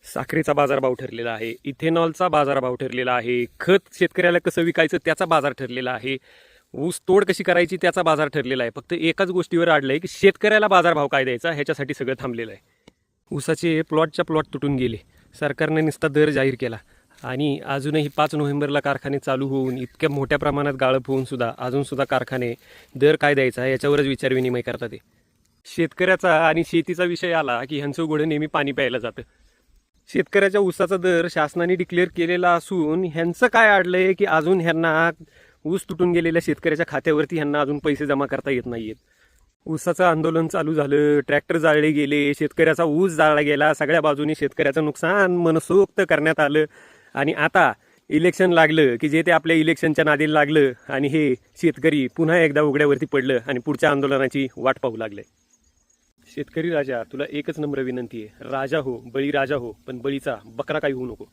साखरेचा बाजारभाव ठरलेला आहे, इथेनॉलचा बाजारभाव ठरलेला आहे, खत शेतकऱ्याला कसं विकायचं त्याचा बाजार ठरलेला आहे, ऊस तोड कशी करायची त्याचा बाजार ठरलेला आहे. फक्त एकाच गोष्टीवर अडलंय की शेतकऱ्याला बाजारभाव काय द्यायचा ह्याच्यासाठी सगळं थांबलेलं आहे. ऊसाचे प्लॉटच्या प्लॉट तुटून गेले, सरकारने नुसता दर जाहीर केला आणि अजूनही 5 नोव्हेंबरला कारखाने चालू होऊन इतक्या मोठ्या प्रमाणात गाळप होऊन सुद्धा अजूनसुद्धा कारखाने दर काय द्यायचा याच्यावरच विचारविनिमय करतात. ते शेतकऱ्याचा आणि शेतीचा विषय आला की ह्यांचं उघडं नेहमी पाणी प्यायला जातं. शेतकऱ्याच्या ऊसाचा दर शासनाने डिक्लेअर केलेला असून ह्यांचं काय अडलंय की अजून ह्यांना ऊस तुटून गेलेल्या शेतकऱ्याच्या खात्यावरती ह्यांना अजून पैसे जमा करता येत नाहीयेत. ऊसाचं आंदोलन चालू झालं, ट्रॅक्टर जाळले गेले, शेतकऱ्याचा ऊस जाळला गेला, सगळ्या बाजूनी शेतकऱ्याचं नुकसान मनसोक्त करण्यात आलं आणि आता इलेक्शन लागलं की जे ते आपल्या इलेक्शनच्या नादीला लागलं आणि हे शेतकरी पुन्हा एकदा उघड्यावरती पडलं आणि पुढच्या आंदोलनाची वाट पाहू लागले. शेतकरी राजा, तुला एकच नम्र विनंती आहे, राजा हो, बळी राजा हो, पण बळीचा बकरा काही होऊ नको.